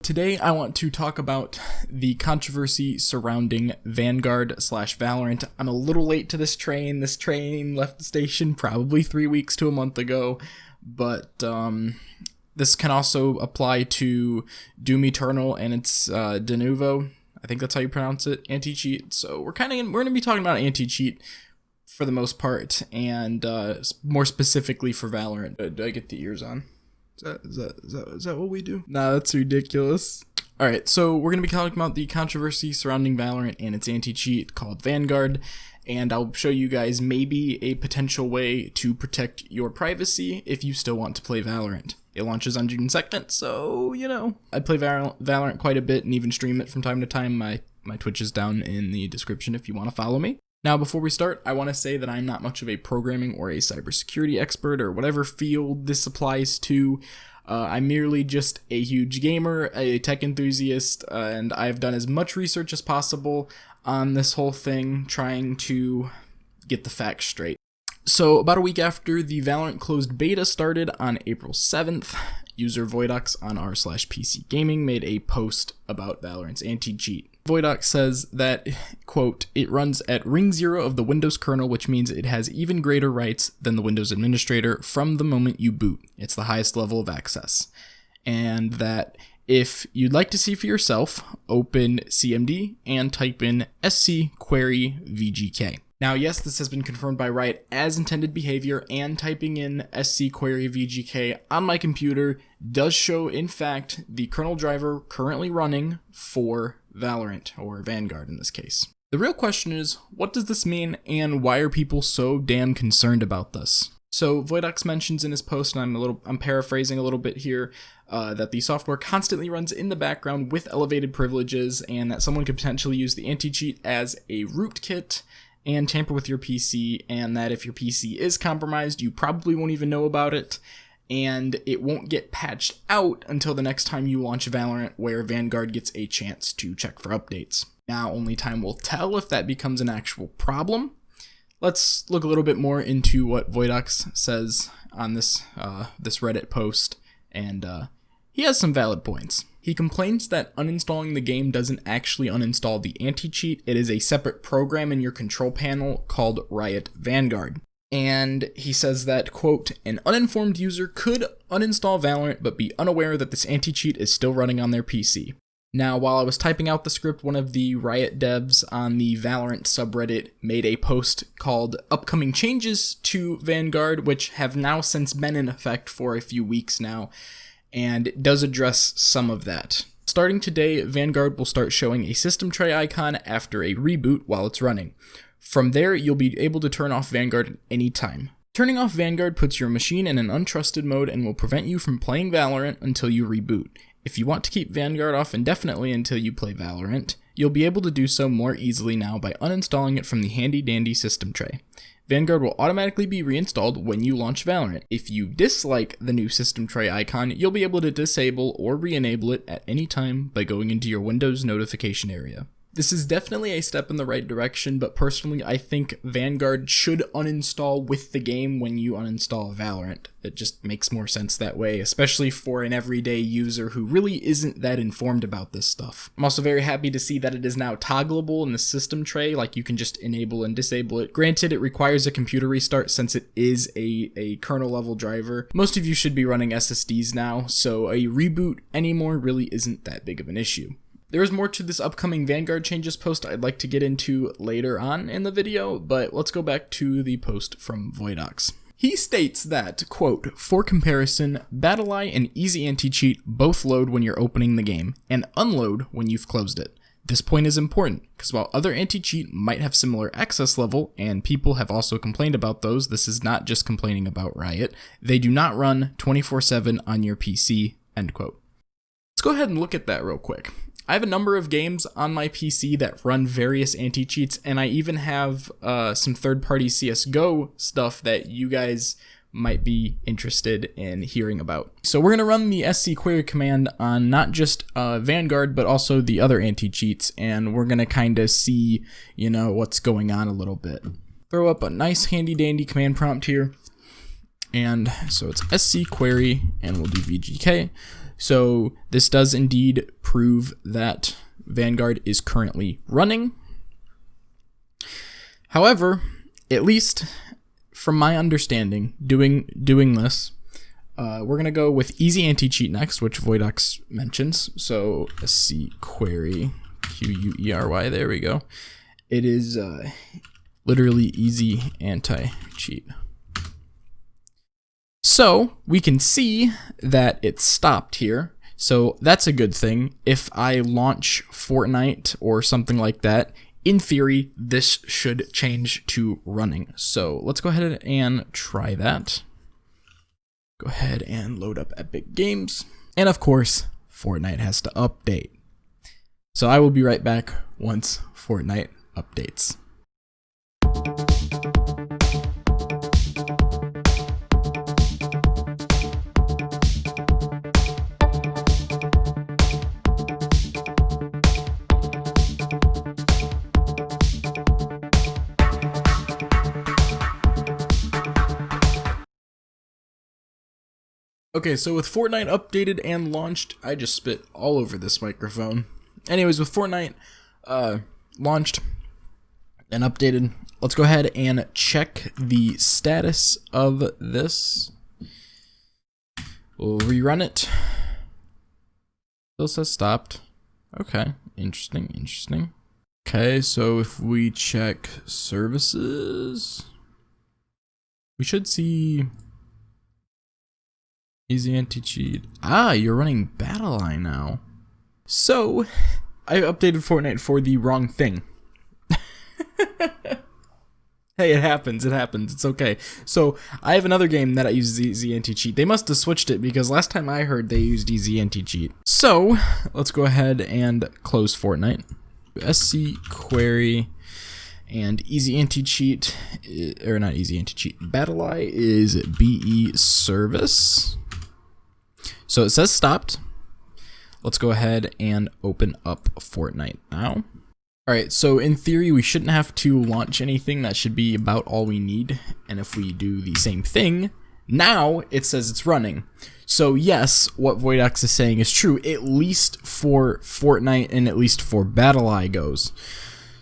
Today I want to talk about the controversy surrounding Vanguard/Valorant. I'm a little late to this train. This train left the station probably 3 weeks to a month ago, but this can also apply to Doom Eternal and its Denuvo. I think that's how you pronounce it, anti-cheat. So we're going to be talking about anti-cheat for the most part, and more specifically for Valorant. Did I get the ears on? Is that what we do? Nah, that's ridiculous. Alright, so we're going to be talking about the controversy surrounding Valorant and its anti-cheat called Vanguard, and I'll show you guys maybe a potential way to protect your privacy if you still want to play Valorant. It launches on June 2nd, so, you know, I play Valorant quite a bit and even stream it from time to time. My Twitch is down in the description if you want to follow me. Now, before we start, I want to say that I'm not much of a programming or a cybersecurity expert or whatever field this applies to. I'm merely just a huge gamer, a tech enthusiast, and I've done as much research as possible on this whole thing, trying to get the facts straight. So, about a week after the Valorant closed beta started on April 7th, user Voidox on r/PC Gaming made a post about Valorant's anti-cheat. Voidox says that, quote, it runs at ring 0 of the Windows kernel, which means it has even greater rights than the Windows administrator from the moment you boot. It's the highest level of access. And that if you'd like to see for yourself, open CMD and type in sc query VGK. Now, yes, this has been confirmed by Riot as intended behavior, and typing in sc query VGK on my computer does show, in fact, the kernel driver currently running for Valorant, or Vanguard in this case. The real question is, what does this mean, and why are people so damn concerned about this? So, Voidox mentions in his post, and I'm paraphrasing a little bit here, that the software constantly runs in the background with elevated privileges, and that someone could potentially use the anti-cheat as a rootkit and tamper with your PC, and that if your PC is compromised, you probably won't even know about it, and it won't get patched out until the next time you launch Valorant, where Vanguard gets a chance to check for updates. Now, only time will tell if that becomes an actual problem. Let's look a little bit more into what Voidox says on this Reddit post, and he has some valid points. He complains that uninstalling the game doesn't actually uninstall the anti-cheat. It is a separate program in your control panel called Riot Vanguard. And he says that, quote, an uninformed user could uninstall Valorant but be unaware that this anti-cheat is still running on their PC. Now, while I was typing out the script, one of the Riot devs on the Valorant subreddit made a post called Upcoming Changes to Vanguard, which have now since been in effect for a few weeks now, and it does address some of that. Starting today, Vanguard will start showing a system tray icon after a reboot while it's running. From there, you'll be able to turn off Vanguard at any time. Turning off Vanguard puts your machine in an untrusted mode and will prevent you from playing Valorant until you reboot. If you want to keep Vanguard off indefinitely until you play Valorant, you'll be able to do so more easily now by uninstalling it from the handy-dandy system tray. Vanguard will automatically be reinstalled when you launch Valorant. If you dislike the new system tray icon, you'll be able to disable or re-enable it at any time by going into your Windows notification area. This is definitely a step in the right direction, but personally I think Vanguard should uninstall with the game when you uninstall Valorant. It just makes more sense that way, especially for an everyday user who really isn't that informed about this stuff. I'm also very happy to see that it is now toggleable in the system tray, like you can just enable and disable it. Granted, it requires a computer restart since it is a kernel level driver. Most of you should be running SSDs now, so a reboot anymore really isn't that big of an issue. There is more to this upcoming Vanguard changes post I'd like to get into later on in the video, but let's go back to the post from Voidox. He states that, quote, for comparison, BattlEye and Easy Anti-Cheat both load when you're opening the game, and unload when you've closed it. This point is important, because while other anti-cheat might have similar access level, and people have also complained about those, this is not just complaining about Riot, they do not run 24/7 on your PC, end quote. Let's go ahead and look at that real quick. I have a number of games on my PC that run various anti-cheats, and I even have some third-party CSGO stuff that you guys might be interested in hearing about. So we're going to run the sc query command on not just Vanguard, but also the other anti-cheats, and we're going to kind of see, what's going on a little bit. Throw up a nice handy-dandy command prompt here, and so it's sc query, and we'll do VGK. So this does indeed prove that Vanguard is currently running. However, at least from my understanding, doing this, we're gonna go with easy anti-cheat next, which Voidox mentions. So sc query query. There we go. It is literally easy anti-cheat. So we can see that it stopped here. So that's a good thing. If I launch Fortnite or something like that, in theory, this should change to running. So let's go ahead and try that. Go ahead and load up Epic Games. And of course, Fortnite has to update. So I will be right back once Fortnite updates. Okay, so with Fortnite updated and launched, I just spit all over this microphone. Anyways, with Fortnite launched and updated, let's go ahead and check the status of this. We'll rerun it. Still says stopped. Okay, interesting. Okay, so if we check services, we should see easy anti-cheat. Ah, you're running BattleEye now. So, I updated Fortnite for the wrong thing. Hey, it happens, it's okay. So, I have another game that I use easy anti-cheat. They must have switched it because last time I heard they used easy anti-cheat. So, let's go ahead and close Fortnite. sc query and easy anti-cheat, or not easy anti-cheat, BattleEye is BE service. So it says stopped. Let's go ahead and open up Fortnite now. Alright, so in theory we shouldn't have to launch anything. That should be about all we need. And if we do the same thing, now it says it's running. So yes, what Voidox is saying is true, at least for Fortnite and at least for BattleEye goes.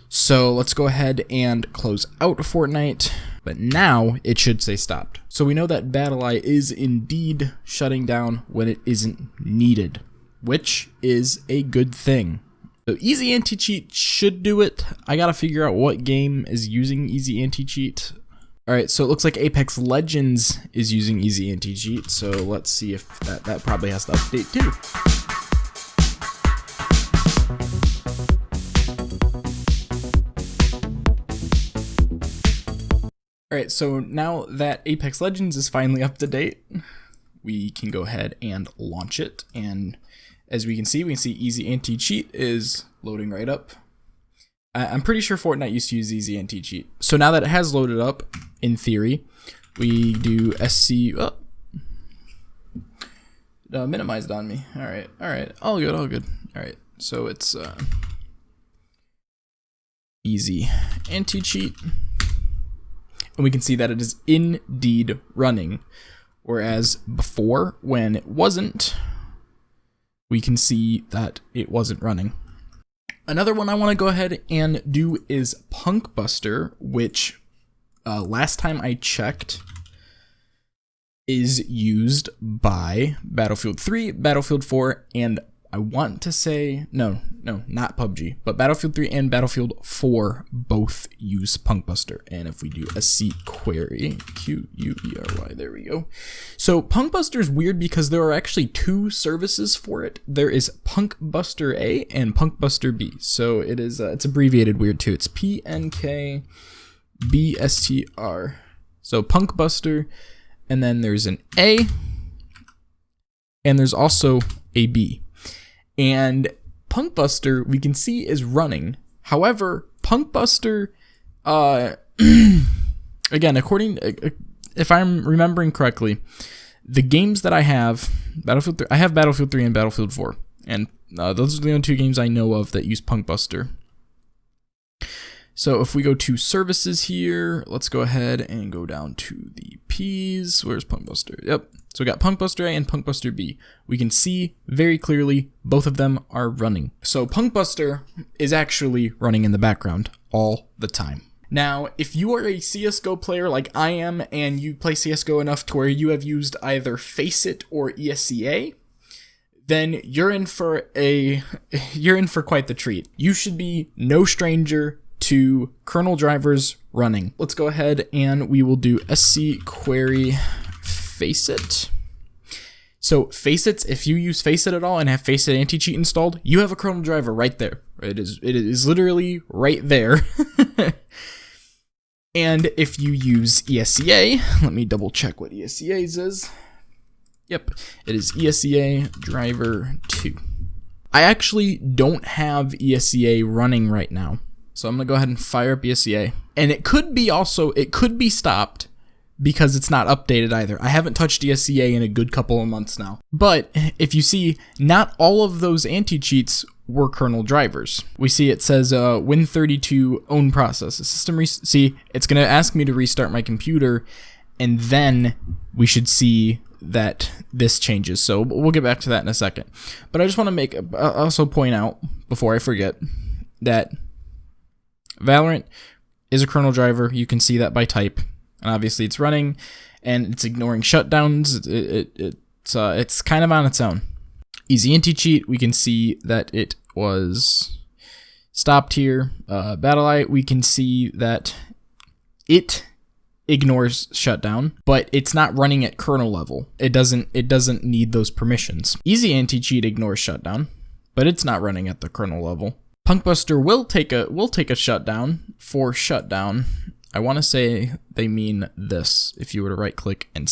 So let's go ahead and close out Fortnite, but now it should say stopped. So we know that BattleEye is indeed shutting down when it isn't needed, which is a good thing. So easy anti-cheat should do it. I gotta figure out what game is using easy anti-cheat. Alright, so it looks like Apex Legends is using easy anti-cheat, so let's see if that probably has to update too. Alright, so now that Apex Legends is finally up to date, we can go ahead and launch it. And as we can see easy anti-cheat is loading right up. I'm pretty sure Fortnite used to use easy anti-cheat. So now that it has loaded up, in theory, we do sc... minimized on me. Alright, all good. Alright, so it's easy anti-cheat. And we can see that it is indeed running. Whereas before, when it wasn't, we can see that it wasn't running. Another one I want to go ahead and do is Punkbuster, which last time I checked is used by Battlefield 3, Battlefield 4, and I want to say, no, not PUBG, but Battlefield 3 and Battlefield 4 both use Punkbuster. And if we do sc query, query, there we go. So Punkbuster is weird because there are actually two services for it. There is Punkbuster A and Punkbuster B. So it is, it's abbreviated weird too. It's PNKBSTR. So Punkbuster, and then there's an A, and there's also a B. And Punkbuster, we can see, is running. However, Punkbuster, again, according, if I'm remembering correctly, the games that I have, Battlefield 3, I have Battlefield 3 and Battlefield 4, and those are the only two games I know of that use Punkbuster. So if we go to services here, let's go ahead and go down to the IPs. Where's Punkbuster? Yep. So we got Punkbuster A and Punkbuster B. We can see very clearly both of them are running. So Punkbuster is actually running in the background all the time. Now, if you are a CSGO player like I am, and you play CSGO enough to where you have used either Faceit or ESCA, then you're in for quite the treat. You should be no stranger to kernel drivers running. Let's go ahead and we will do sc query Faceit. So Faceits, if you use Faceit at all and have Faceit anti-cheat installed, you have a kernel driver right there. It is literally right there. And if you use ESCA, let me double check what ESCA's is. Yep, it is ESCA driver 2. I actually don't have ESCA running right now. So I'm gonna go ahead and fire up ESCA. And it could be stopped because it's not updated either. I haven't touched ESCA in a good couple of months now. But if you see, not all of those anti-cheats were kernel drivers. We see it says Win32 own process. See, it's gonna ask me to restart my computer, and then we should see that this changes. So we'll get back to that in a second. But I just want to also point out, before I forget, that Valorant is a kernel driver. You can see that by type, and obviously it's running, and it's ignoring shutdowns. It's kind of on its own. Easy anti-cheat, we can see that it was stopped here. Battle.eye, we can see that it ignores shutdown, but it's not running at kernel level. It doesn't need those permissions. Easy anti-cheat ignores shutdown, but it's not running at the kernel level. Punkbuster will take a shutdown for shutdown. I want to say they mean this. If you were to right click and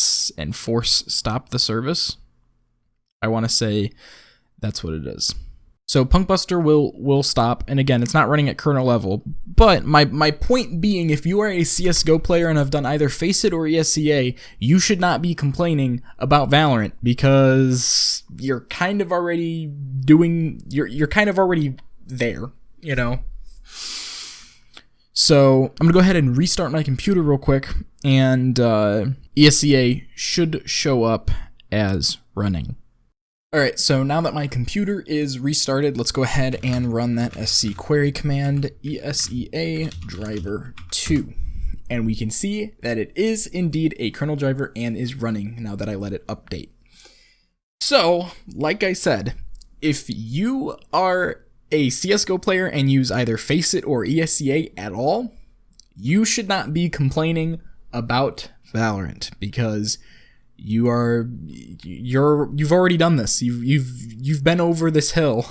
force stop the service, I want to say that's what it is. So Punkbuster will stop, and again, it's not running at kernel level. But my point being, if you are a CSGO player and have done either Faceit or ESCA, you should not be complaining about Valorant, because you're kind of already you're kind of already there, you know. So I'm gonna go ahead and restart my computer real quick, and ESCA should show up as running. Alright, so now that my computer is restarted, let's go ahead and run that sc query command, ESCA driver 2. And we can see that it is indeed a kernel driver and is running now that I let it update. So, like I said, if you are a CSGO player and use either Faceit or ESCA at all, you should not be complaining about Valorant, because you've already done this. You've been over this hill.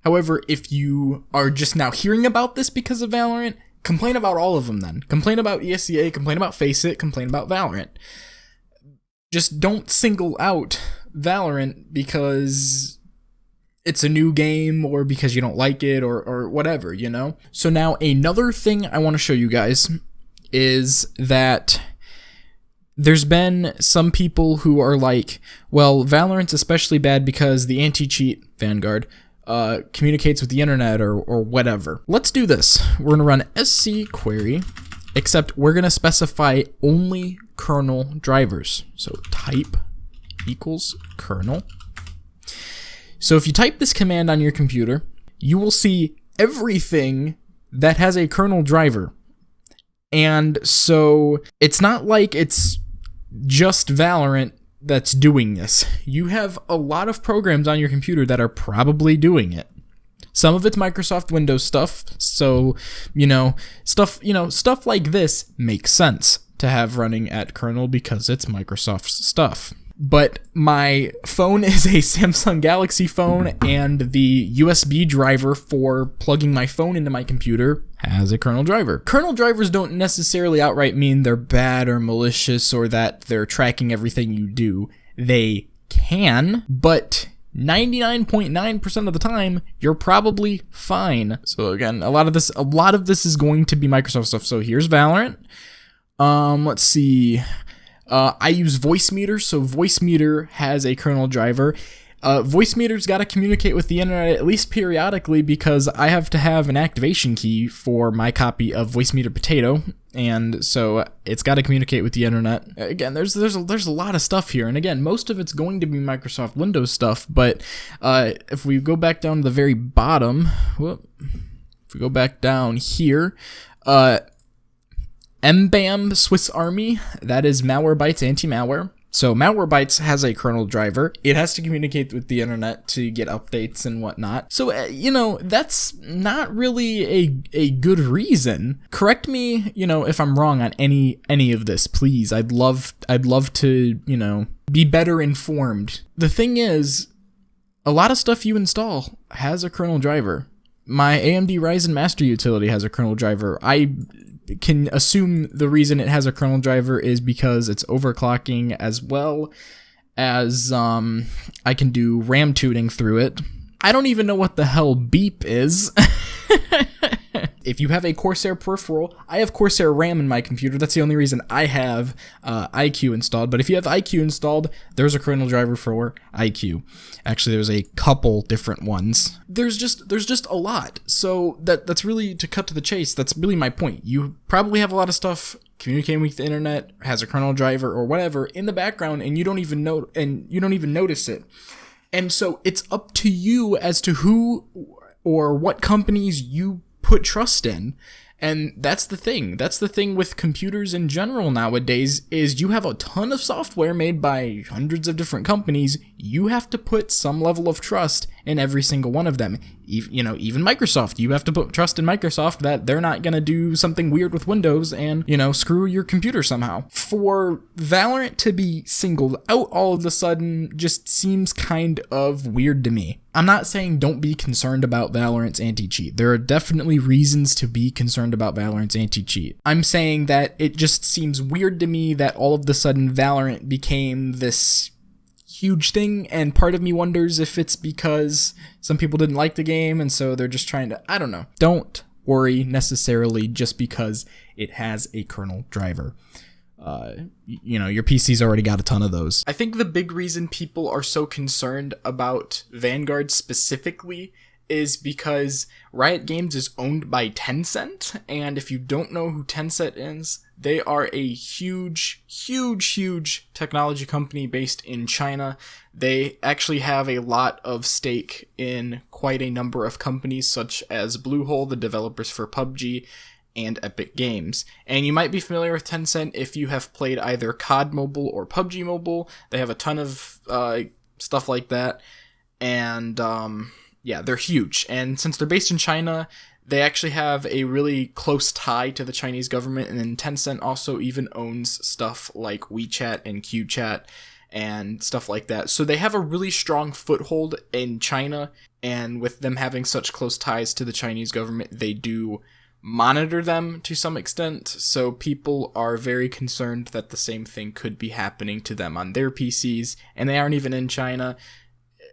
However, if you are just now hearing about this because of Valorant, complain about all of them then. Complain about ESCA, complain about Faceit, complain about Valorant. Just don't single out Valorant because it's a new game or because you don't like it or whatever, you know? So now another thing I want to show you guys is that there's been some people who are like, well, Valorant's especially bad because the anti-cheat, Vanguard, communicates with the internet or whatever. Let's do this. We're going to run sc query, except we're going to specify only kernel drivers. So type equals kernel. So if you type this command on your computer, you will see everything that has a kernel driver. And so it's not like it's just Valorant that's doing this. You have a lot of programs on your computer that are probably doing it. Some of it's Microsoft Windows stuff, so stuff like this makes sense to have running at kernel because it's Microsoft's stuff. But my phone is a Samsung Galaxy phone, and the USB driver for plugging my phone into my computer has a kernel driver. Kernel drivers don't necessarily outright mean they're bad or malicious or that they're tracking everything you do. They can, but 99.9% of the time, you're probably fine. So again, a lot of this is going to be Microsoft stuff. So here's Valorant. Let's see. I use Voicemeter, so Voicemeter has a kernel driver. Voice meter's got to communicate with the internet at least periodically, because I have to have an activation key for my copy of Voice Meter Potato, and so it's got to communicate with the internet. Again, there's a lot of stuff here, and again, most of it's going to be Microsoft Windows stuff, but if we go back down to the very bottom, if we go back down here, MBAM Swiss Army, that is Malwarebytes Anti-Malware. So Malwarebytes has a kernel driver. It has to communicate with the internet to get updates and whatnot. So, that's not really a good reason. Correct me, if I'm wrong on any of this, please. I'd love to, be better informed. The thing is, a lot of stuff you install has a kernel driver. My AMD Ryzen Master utility has a kernel driver. I can assume the reason it has a kernel driver is because it's overclocking, as well as I can do RAM tuning through it. I don't even know what the hell beep is. If you have a Corsair peripheral, I have Corsair RAM in my computer. That's the only reason I have iQ installed. But if you have iQ installed, there's a kernel driver for iQ. Actually, there's a couple different ones. There's just a lot. So that's really, to cut to the chase, that's really my point. You probably have a lot of stuff communicating with the internet, has a kernel driver or whatever in the background, and you don't even notice it. And so it's up to you as to who or what companies you put trust in. And that's the thing. That's the thing with computers in general nowadays, is you have a ton of software made by hundreds of different companies. You have to put some level of trust in every single one of them. Even Microsoft, you have to put trust in Microsoft that they're not going to do something weird with Windows and, screw your computer somehow. For Valorant to be singled out all of a sudden just seems kind of weird to me. I'm not saying don't be concerned about Valorant's anti-cheat. There are definitely reasons to be concerned about Valorant's anti-cheat. I'm saying that it just seems weird to me that all of a sudden Valorant became this huge thing, and part of me wonders if it's because some people didn't like the game and so they're just trying to, I don't know. Don't worry necessarily just because it has a kernel driver. Your PC's already got a ton of those. I think the big reason people are so concerned about Vanguard specifically is because Riot Games is owned by Tencent, and if you don't know who Tencent is, they are a huge technology company based in China. They actually have a lot of stake in quite a number of companies, such as Bluehole, the developers for PUBG, and Epic Games. And you might be familiar with Tencent if you have played either COD Mobile or PUBG Mobile. They have a ton of stuff like that, and they're huge. And since they're based in China, they actually have a really close tie to the Chinese government, and then Tencent also even owns stuff like WeChat and QChat and stuff like that. So they have a really strong foothold in China, and with them having such close ties to the Chinese government, they do monitor them to some extent, so people are very concerned that the same thing could be happening to them on their PCs, and they aren't even in China.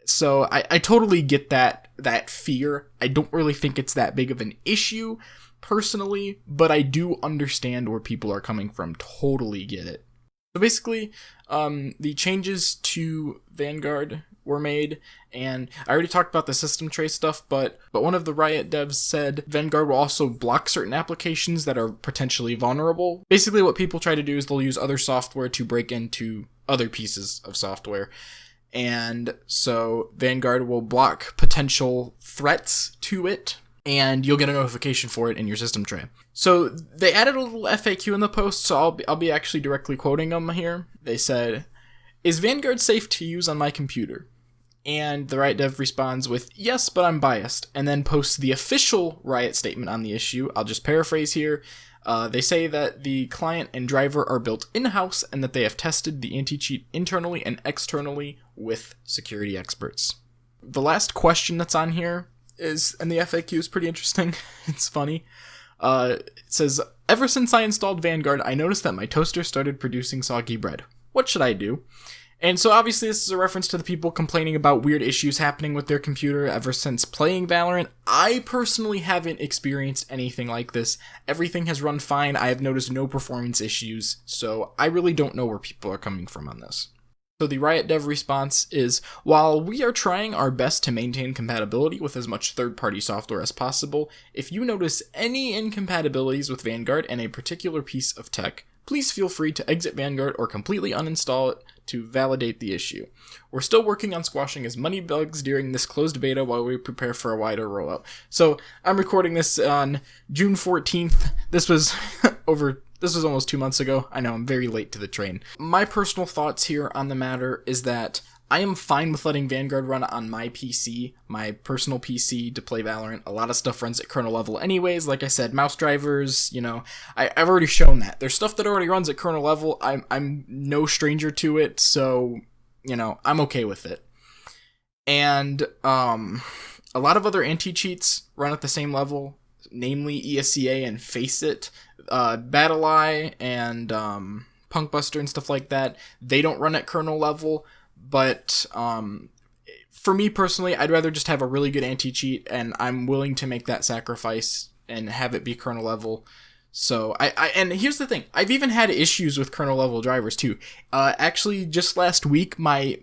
So I totally get that fear. I don't really think it's that big of an issue, personally, but I do understand where people are coming from. Totally get it. So basically, the changes to Vanguard were made, and I already talked about the system tray stuff, but one of the Riot devs said Vanguard will also block certain applications that are potentially vulnerable. Basically, what people try to do is they'll use other software to break into other pieces of software. And so Vanguard will block potential threats to it, and you'll get a notification for it in your system tray. So they added a little FAQ in the post, so I'll be actually directly quoting them here. They said, "Is Vanguard safe to use on my computer?" And the Riot dev responds with, "Yes, but I'm biased," and then posts the official Riot statement on the issue. I'll just paraphrase here. They say that the client and driver are built in-house and that they have tested the anti-cheat internally and externally with security experts. The last question that's on here is, and the FAQ is pretty interesting. It's funny. It says, "Ever since I installed Vanguard, I noticed that my toaster started producing soggy bread. What should I do?" And so obviously this is a reference to the people complaining about weird issues happening with their computer ever since playing Valorant. I personally haven't experienced anything like this. Everything has run fine. I have noticed no performance issues, so I really don't know where people are coming from on this. So the Riot dev response is, while we are trying our best to maintain compatibility with as much third-party software as possible, if you notice any incompatibilities with Vanguard and a particular piece of tech, please feel free to exit Vanguard or completely uninstall it to validate the issue. We're still working on squashing as many bugs during this closed beta while we prepare for a wider rollout. So I'm recording this on June 14th. This was almost 2 months ago. I know I'm very late to the train. My personal thoughts here on the matter is that I am fine with letting Vanguard run on my PC, my personal PC, to play Valorant. A lot of stuff runs at kernel level anyways. Like I said, mouse drivers, I've already shown that. There's stuff that already runs at kernel level. I'm no stranger to it, so, I'm okay with it. And a lot of other anti-cheats run at the same level, namely ESCA and Faceit, BattlEye, and Punkbuster and stuff like that. They don't run at kernel level. But for me personally, I'd rather just have a really good anti-cheat, and I'm willing to make that sacrifice and have it be kernel level. So and here's the thing, I've even had issues with kernel level drivers too. Actually, just last week, my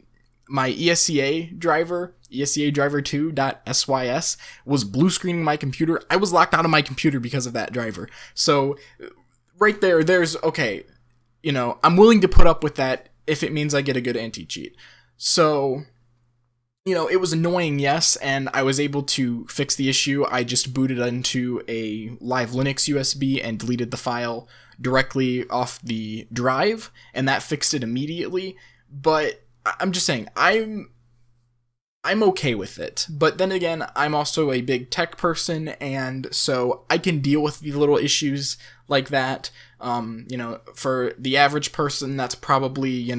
ESCA driver, ESCA driver 2.sys, was blue screening my computer. I was locked out of my computer because of that driver. So right there's okay. I'm willing to put up with that if it means I get a good anti-cheat. So, it was annoying, yes, and I was able to fix the issue. I just booted into a live Linux USB and deleted the file directly off the drive, and that fixed it immediately. But I'm just saying, I'm okay with it. But then again, I'm also a big tech person, and so I can deal with the little issues like that. For the average person, that's probably,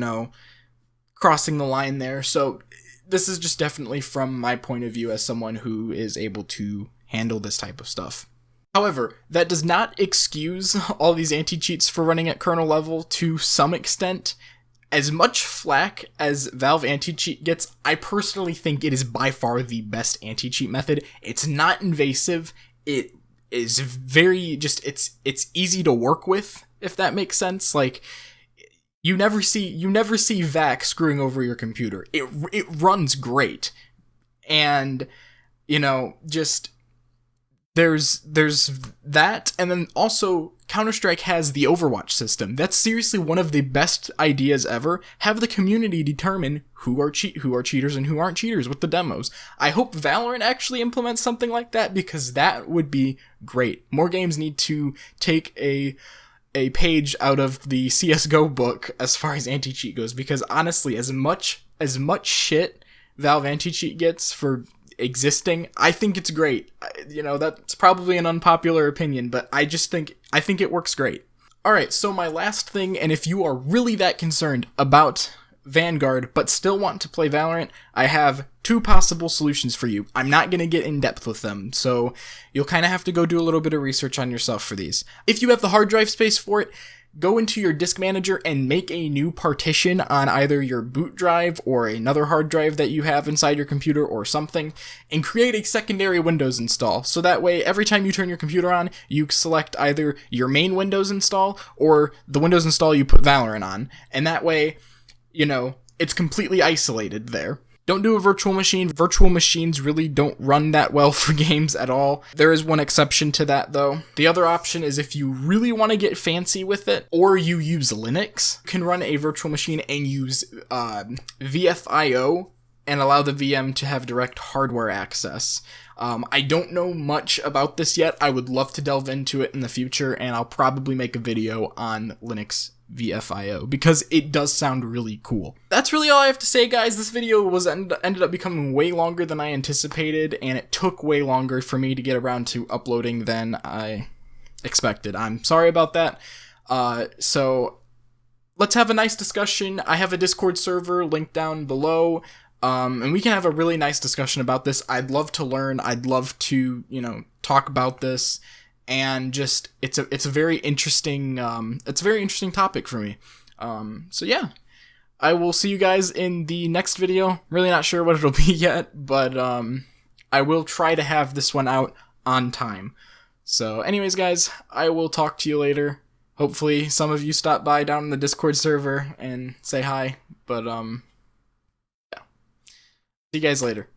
crossing the line there. So this is just definitely from my point of view as someone who is able to handle this type of stuff. However, that does not excuse all these anti-cheats for running at kernel level to some extent. As much flack as Valve anti-cheat gets, I personally think it is by far the best anti-cheat method. It's not invasive. It is very it's easy to work with, if that makes sense. Like, you never see VAC screwing over your computer. It runs great. And there's that, and then also Counter-Strike has the Overwatch system. That's seriously one of the best ideas ever. Have the community determine who are cheaters and who aren't cheaters with the demos. I hope Valorant actually implements something like that, because that would be great. More games need to take a page out of the CSGO book as far as anti-cheat goes, because honestly, as much shit Valve anti-cheat gets for existing, I think it's great. That's probably an unpopular opinion, but I think it works great. Alright, so my last thing, and if you are really that concerned about Vanguard but still want to play Valorant, I have two possible solutions for you. I'm not going to get in depth with them, so you'll kind of have to go do a little bit of research on yourself for these. If you have the hard drive space for it, go into your disk manager and make a new partition on either your boot drive or another hard drive that you have inside your computer or something, and create a secondary Windows install. So that way, every time you turn your computer on, you select either your main Windows install or the Windows install you put Valorant on. And that way, it's completely isolated there. Don't do a virtual machine. Virtual machines really don't run that well for games at all. There is one exception to that, though. The other option is if you really want to get fancy with it, or you use Linux, you can run a virtual machine and use VFIO and allow the VM to have direct hardware access. I don't know much about this yet. I would love to delve into it in the future, and I'll probably make a video on Linux VFIO, because it does sound really cool. That's really all I have to say, guys. This video ended up becoming way longer than I anticipated, and it took way longer for me to get around to uploading than I expected. I'm sorry about that. So let's have a nice discussion. I have a Discord server linked down below, and we can have a really nice discussion about this. I'd love to learn. I'd love to, talk about this. And just it's a very interesting topic for me. So yeah, I will see you guys in the next video. Really not sure what it'll be yet, but I will try to have this one out on time. So anyways, guys, I will talk to you later. Hopefully some of you stop by down in the Discord server and say hi. But See you guys later.